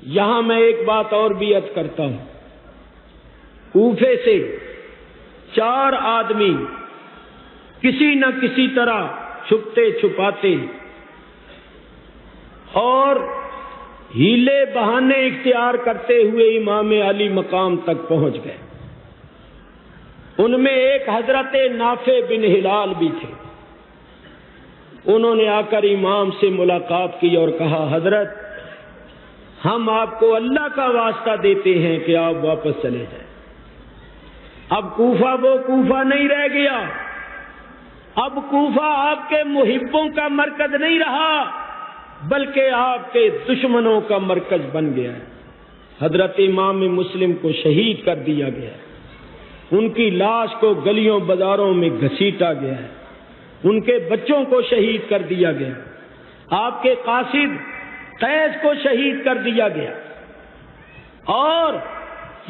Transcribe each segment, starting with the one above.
یہاں میں ایک بات اور بھی عرض کرتا ہوں، کوفے سے 4 آدمی کسی نہ کسی طرح چھپتے چھپاتے اور ہیلے بہانے اختیار کرتے ہوئے امام علی مقام تک پہنچ گئے۔ ان میں ایک حضرت نافع بن ہلال بھی تھے۔ انہوں نے آ کر امام سے ملاقات کی اور کہا، حضرت ہم آپ کو اللہ کا واسطہ دیتے ہیں کہ آپ واپس چلے جائیں۔ اب کوفہ وہ کوفہ نہیں رہ گیا، اب کوفہ آپ کے محبوں کا مرکز نہیں رہا بلکہ آپ کے دشمنوں کا مرکز بن گیا ہے۔ حضرت امام مسلم کو شہید کر دیا گیا ہے، ان کی لاش کو گلیوں بازاروں میں گھسیٹا گیا ہے، ان کے بچوں کو شہید کر دیا گیا، آپ کے قاصد قیس کو شہید کر دیا گیا، اور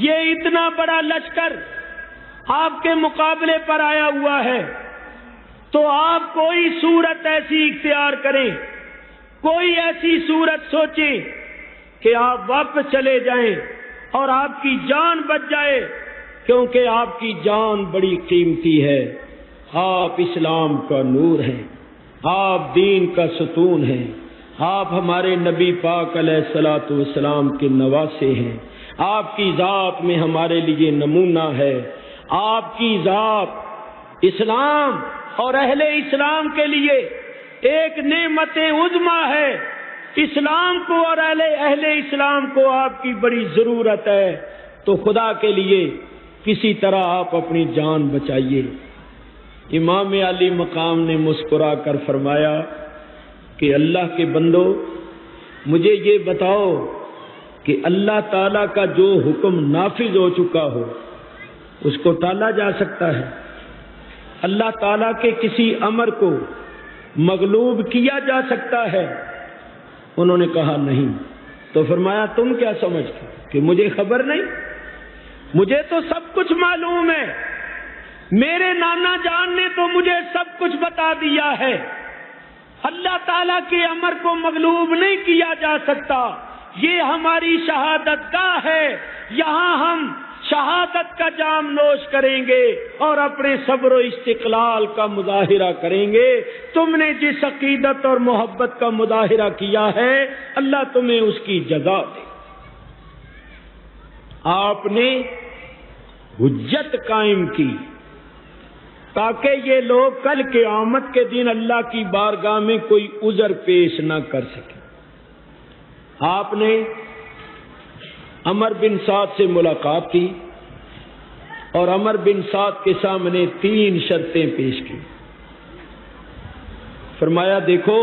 یہ اتنا بڑا لشکر آپ کے مقابلے پر آیا ہوا ہے، تو آپ کوئی صورت ایسی اختیار کریں، کوئی ایسی صورت سوچیں کہ آپ واپس چلے جائیں اور آپ کی جان بچ جائے، کیونکہ آپ کی جان بڑی قیمتی ہے۔ آپ اسلام کا نور ہیں، آپ دین کا ستون ہیں، آپ ہمارے نبی پاک علیہ الصلوۃ والسلام کے نواسے ہیں، آپ کی ذات میں ہمارے لیے نمونہ ہے، آپ کی ذات اسلام اور اہل اسلام کے لیے ایک نعمت عظمیٰ ہے۔ اسلام کو اور اہل اسلام کو آپ کی بڑی ضرورت ہے، تو خدا کے لیے کسی طرح آپ اپنی جان بچائیے۔ امام علی مقام نے مسکرا کر فرمایا کہ اللہ کے بندو، مجھے یہ بتاؤ کہ اللہ تعالیٰ کا جو حکم نافذ ہو چکا ہو اس کو ٹالا جا سکتا ہے؟ اللہ تعالیٰ کے کسی امر کو مغلوب کیا جا سکتا ہے؟ انہوں نے کہا نہیں۔ تو فرمایا تم کیا سمجھتے کہ مجھے خبر نہیں؟ مجھے تو سب کچھ معلوم ہے، میرے نانا جان نے تو مجھے سب کچھ بتا دیا ہے۔ اللہ تعالیٰ کے امر کو مغلوب نہیں کیا جا سکتا، یہ ہماری شہادت گاہ ہے، یہاں ہم شہادت کا جام نوش کریں گے اور اپنے صبر و استقلال کا مظاہرہ کریں گے۔ تم نے جس عقیدت اور محبت کا مظاہرہ کیا ہے، اللہ تمہیں اس کی جزا دے۔ آپ نے حجت قائم کی تاکہ یہ لوگ کل قیامت کے دن اللہ کی بارگاہ میں کوئی عذر پیش نہ کر سکیں۔ آپ نے عمر بن سعد سے ملاقات کی اور عمر بن سعد کے سامنے 3 شرطیں پیش کی۔ فرمایا دیکھو،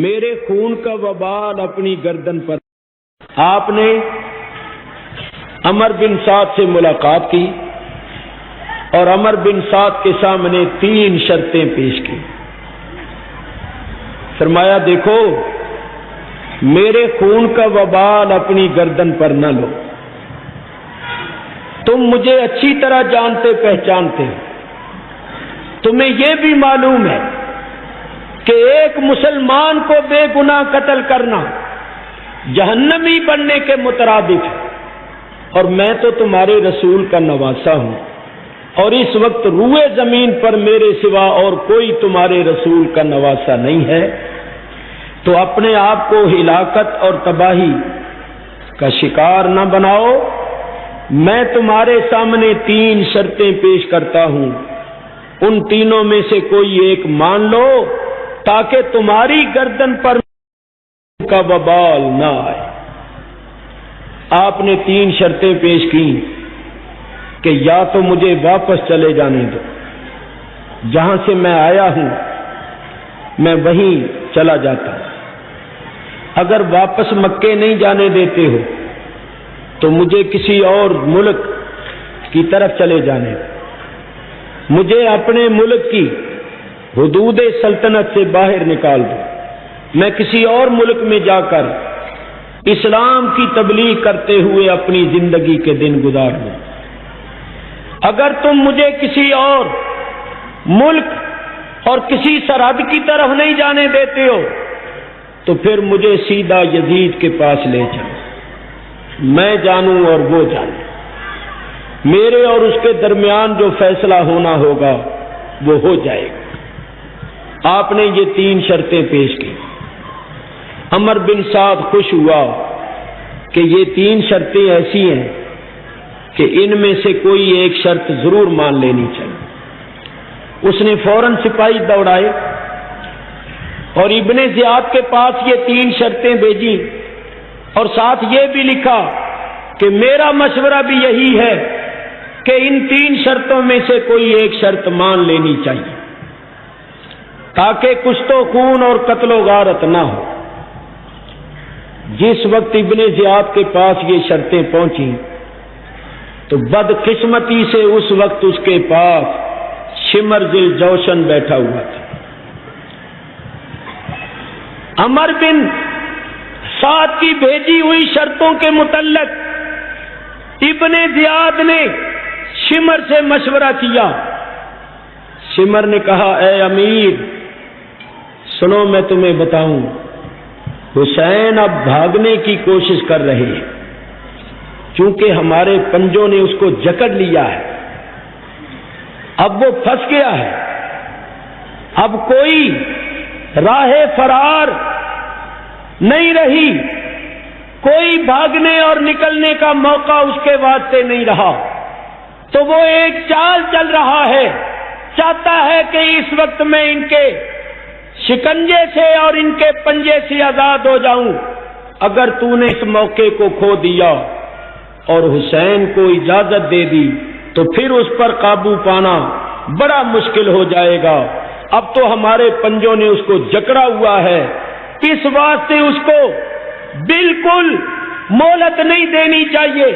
میرے خون کا وبال اپنی گردن پر۔ آپ نے عمر بن سعد سے ملاقات کی اور عمر بن سعد کے سامنے 3 شرطیں پیش کی۔ فرمایا دیکھو، میرے خون کا وبال اپنی گردن پر نہ لو، تم مجھے اچھی طرح جانتے پہچانتے ہو، تمہیں یہ بھی معلوم ہے کہ ایک مسلمان کو بے گناہ قتل کرنا جہنمی بننے کے مترادف ہے، اور میں تو تمہارے رسول کا نواسا ہوں، اور اس وقت روئے زمین پر میرے سوا اور کوئی تمہارے رسول کا نواسا نہیں ہے، تو اپنے آپ کو ہلاکت اور تباہی کا شکار نہ بناؤ۔ میں تمہارے سامنے 3 شرطیں پیش کرتا ہوں، ان تینوں میں سے کوئی ایک مان لو تاکہ تمہاری گردن پر کا وبال نہ آئے۔ آپ نے 3 شرطیں پیش کی کہ یا تو مجھے واپس چلے جانے دو، جہاں سے میں آیا ہوں میں وہیں چلا جاتا ہوں، اگر واپس مکے نہیں جانے دیتے ہو تو مجھے کسی اور ملک کی طرف چلے جانے دو، مجھے اپنے ملک کی حدود سلطنت سے باہر نکال دو، میں کسی اور ملک میں جا کر اسلام کی تبلیغ کرتے ہوئے اپنی زندگی کے دن گزار دوں۔ اگر تم مجھے کسی اور ملک اور کسی سرحد کی طرف نہیں جانے دیتے ہو تو پھر مجھے سیدھا یزید کے پاس لے چلو، میں جانوں اور وہ جانے، میرے اور اس کے درمیان جو فیصلہ ہونا ہوگا وہ ہو جائے گا۔ آپ نے یہ 3 شرطیں پیش کی۔ عمر بن سعد خوش ہوا کہ یہ 3 شرطیں ایسی ہیں کہ ان میں سے کوئی ایک شرط ضرور مان لینی چاہیے۔ اس نے فوراً سپاہی دوڑائے اور ابن زیاد کے پاس یہ 3 شرطیں بھیجی اور ساتھ یہ بھی لکھا کہ میرا مشورہ بھی یہی ہے کہ ان 3 شرطوں میں سے کوئی ایک شرط مان لینی چاہیے تاکہ کشت و خون اور قتل و غارت نہ ہو۔ جس وقت ابن زیاد کے پاس یہ شرطیں پہنچی تو بدقسمتی سے اس وقت اس کے پاس شمر ذی الجوشن بیٹھا ہوا تھا۔ عمر بن سعد کی بھیجی ہوئی شرطوں کے متعلق ابن زیاد نے شمر سے مشورہ کیا۔ شمر نے کہا اے امیر سنو، میں تمہیں بتاؤں، حسین اب بھاگنے کی کوشش کر رہے ہیں چونکہ ہمارے پنجوں نے اس کو جکڑ لیا ہے، اب وہ پھنس گیا ہے، اب کوئی راہ فرار نہیں رہی، کوئی بھاگنے اور نکلنے کا موقع اس کے واسطے نہیں رہا، تو وہ ایک چال چل رہا ہے، چاہتا ہے کہ اس وقت میں ان کے شکنجے سے اور ان کے پنجے سے آزاد ہو جاؤں۔ اگر تو نے اس موقع کو کھو دیا اور حسین کو اجازت دے دی تو پھر اس پر قابو پانا بڑا مشکل ہو جائے گا۔ اب تو ہمارے پنجوں نے اس کو جکڑا ہوا ہے، اس واسطے اس کو بالکل مہلت نہیں دینی چاہیے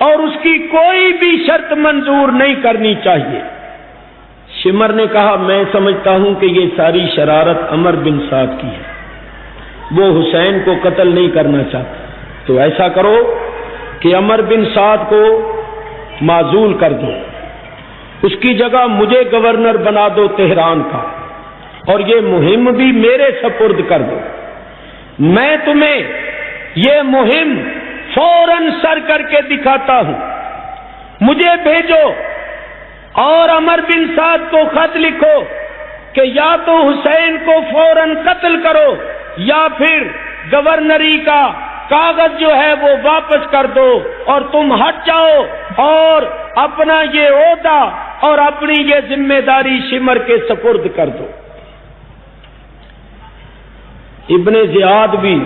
اور اس کی کوئی بھی شرط منظور نہیں کرنی چاہیے۔ شمر نے کہا میں سمجھتا ہوں کہ یہ ساری شرارت عمر بن سعد کی ہے، وہ حسین کو قتل نہیں کرنا چاہتا، تو ایسا کرو کہ عمر بن سعد کو معزول کر دو، اس کی جگہ مجھے گورنر بنا دو تہران کا، اور یہ مہم بھی میرے سپرد کر دو۔ میں تمہیں یہ مہم فوراً سر کر کے دکھاتا ہوں، مجھے بھیجو اور عمر بن سعد کو خط لکھو کہ یا تو حسین کو فوراً قتل کرو یا پھر گورنری کا کاغذ جو ہے وہ واپس کر دو اور تم ہٹ جاؤ اور اپنا یہ عہدہ اور اپنی یہ ذمہ داری شمر کے سپرد کر دو۔ ابن زیاد بھی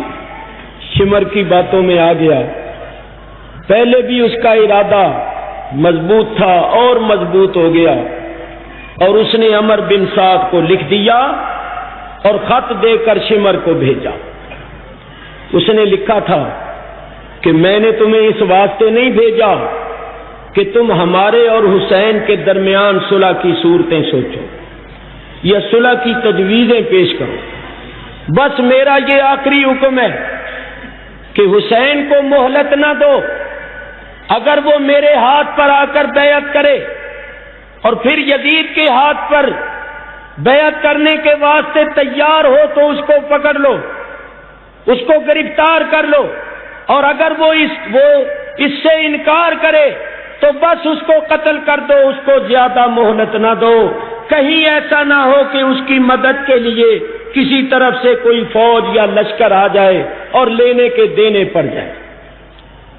شمر کی باتوں میں آ گیا، پہلے بھی اس کا ارادہ مضبوط تھا اور مضبوط ہو گیا، اور اس نے عمر بن سعد کو لکھ دیا اور خط دے کر شمر کو بھیجا۔ اس نے لکھا تھا کہ میں نے تمہیں اس واسطے نہیں بھیجا کہ تم ہمارے اور حسین کے درمیان صلح کی صورتیں سوچو یا صلح کی تجویزیں پیش کرو، بس میرا یہ آخری حکم ہے کہ حسین کو مہلت نہ دو، اگر وہ میرے ہاتھ پر آ کر بیعت کرے اور پھر یزید کے ہاتھ پر بیعت کرنے کے واسطے تیار ہو تو اس کو پکڑ لو، اس کو گرفتار کر لو، اور اگر وہ اس سے انکار کرے تو بس اس کو قتل کر دو، اس کو زیادہ مہلت نہ دو، کہیں ایسا نہ ہو کہ اس کی مدد کے لیے کسی طرف سے کوئی فوج یا لشکر آ جائے اور لینے کے دینے پڑ جائے،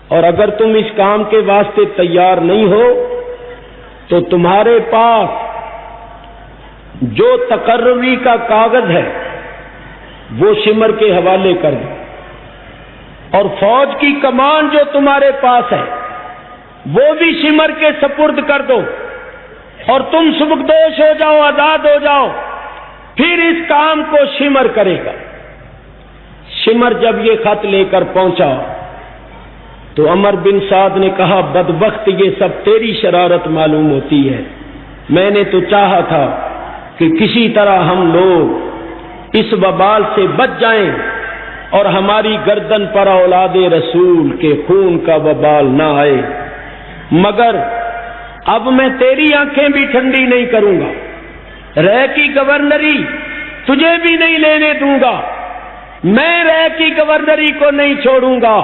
اور اگر تم اس کام کے واسطے تیار نہیں ہو تو تمہارے پاس جو تقرری کا کاغذ ہے وہ شمر کے حوالے کر دو، اور فوج کی کمان جو تمہارے پاس ہے وہ بھی شمر کے سپرد کر دو، اور تم سبکدوش ہو جاؤ، آزاد ہو جاؤ، پھر اس کام کو شمر کرے گا۔ شمر جب یہ خط لے کر پہنچا تو عمر بن سعد نے کہا بدبخت یہ سب تیری شرارت معلوم ہوتی ہے، میں نے تو چاہا تھا کہ کسی طرح ہم لوگ اس وبال سے بچ جائیں اور ہماری گردن پر اولاد رسول کے خون کا وبال نہ آئے، مگر اب میں تیری آنکھیں بھی ٹھنڈی نہیں کروں گا، رہ کی گورنری تجھے بھی نہیں لینے دوں گا، میں رہ کی گورنری کو نہیں چھوڑوں گا،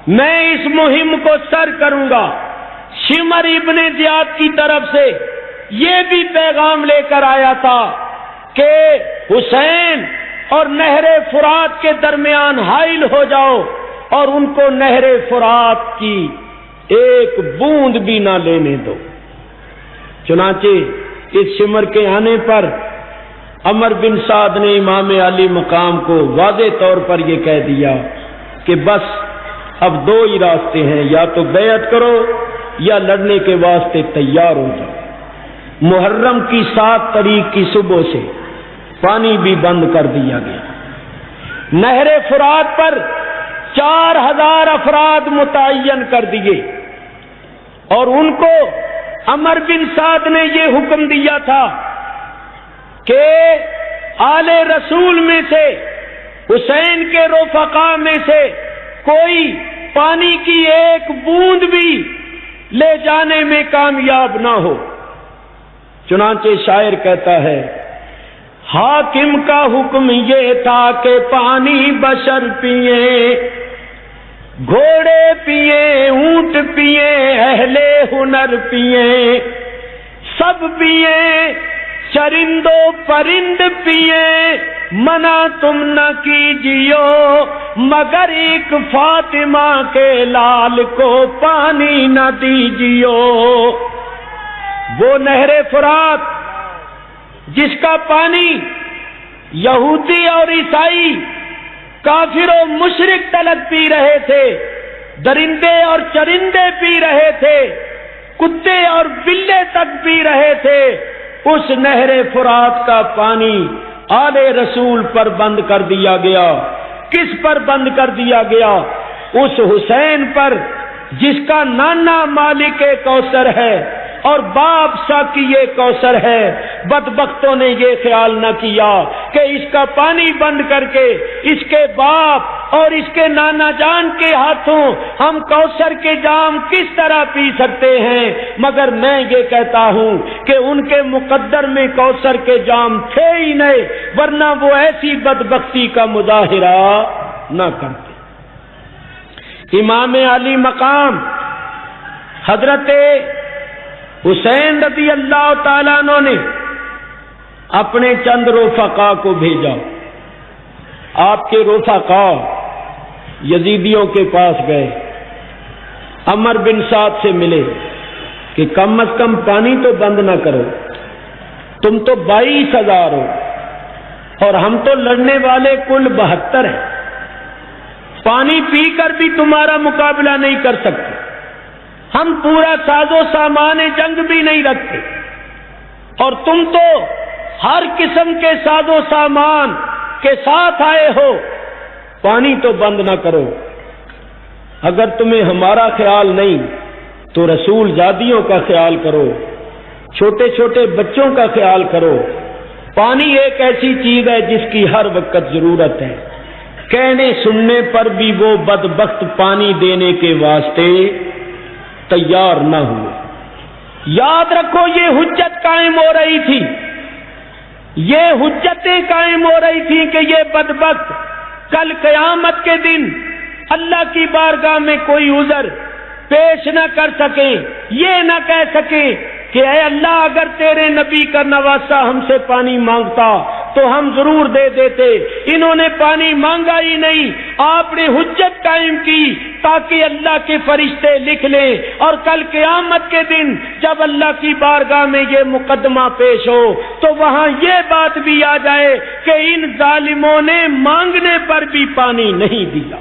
میں اس مہم کو سر کروں گا۔ شمر ابن زیاد کی طرف سے یہ بھی پیغام لے کر آیا تھا کہ حسین اور نہر فرات کے درمیان حائل ہو جاؤ اور ان کو نہر فرات کی ایک بوند بھی نہ لینے دو۔ چنانچہ اس شمر کے آنے پر عمر بن سعد نے امام علی مقام کو واضح طور پر یہ کہہ دیا کہ بس اب دو ہی راستے ہیں، یا تو بیعت کرو یا لڑنے کے واسطے تیار ہو جاؤ۔ محرم کی 7 تاریخ کی صبح سے پانی بھی بند کر دیا گیا۔ نہر فرات پر 4000 افراد متعین کر دیے اور ان کو عمر بن سعد نے یہ حکم دیا تھا کہ آل رسول میں سے، حسین کے رفقا میں سے کوئی پانی کی ایک بوند بھی لے جانے میں کامیاب نہ ہو۔ چنانچہ شاعر کہتا ہے، حاکم کا حکم یہ تھا کہ پانی بشر پیئے، گھوڑے پیئے، اونٹ پیئے، اہل ہنر پیئے، سب پیئے، چرند و پرند پیئے، منع تم نہ کیجیو، مگر ایک فاطمہ کے لال کو پانی نہ دیجیو۔ وہ نہر فرات جس کا پانی یہودی اور عیسائی، کافر و مشرک تلک پی رہے تھے، درندے اور چرندے پی رہے تھے، کتے اور بلے تک پی رہے تھے، اس نہر فرات کا پانی آل رسول پر بند کر دیا گیا۔ کس پر بند کر دیا گیا؟ اس حسین پر جس کا نانا مالک کوثر ہے اور باپ ساقی یہ کوثر ہے۔ بدبختوں نے یہ خیال نہ کیا کہ اس کا پانی بند کر کے اس کے باپ اور اس کے نانا جان کے ہاتھوں ہم کوثر کے جام کس طرح پی سکتے ہیں، مگر میں یہ کہتا ہوں کہ ان کے مقدر میں کوثر کے جام تھے ہی نہیں، ورنہ وہ ایسی بدبختی کا مظاہرہ نہ کرتے۔ امام علی مقام حضرت حسین رضی اللہ تعالیٰ عنہ نے اپنے چند رفقا کو بھیجا۔ آپ کے رفقا یزیدیوں کے پاس گئے، عمر بن سعد سے ملے کہ کم از کم پانی تو بند نہ کرو، تم تو 22,000 ہو اور ہم تو لڑنے والے کل 72 ہیں، پانی پی کر بھی تمہارا مقابلہ نہیں کر سکتے، ہم پورا ساز و سامان جنگ بھی نہیں رکھتے، اور تم تو ہر قسم کے ساز و سامان کے ساتھ آئے ہو، پانی تو بند نہ کرو۔ اگر تمہیں ہمارا خیال نہیں تو رسول زادیوں کا خیال کرو، چھوٹے چھوٹے بچوں کا خیال کرو۔ پانی ایک ایسی چیز ہے جس کی ہر وقت ضرورت ہے، کہنے سننے پر بھی وہ بدبخت پانی دینے کے واسطے تیار نہ ہوئے۔ یاد رکھو یہ حجت قائم ہو رہی تھی، یہ حجتیں قائم ہو رہی تھی کہ یہ بدبخت کل قیامت کے دن اللہ کی بارگاہ میں کوئی عذر پیش نہ کر سکیں، یہ نہ کہہ سکیں کہ اے اللہ اگر تیرے نبی کا نواسا ہم سے پانی مانگتا تو ہم ضرور دے دیتے۔ انہوں نے پانی مانگا ہی نہیں، آپ نے حجت قائم کی تاکہ اللہ کے فرشتے لکھ لیں، اور کل قیامت کے دن جب اللہ کی بارگاہ میں یہ مقدمہ پیش ہو تو وہاں یہ بات بھی آ جائے کہ ان ظالموں نے مانگنے پر بھی پانی نہیں دیا۔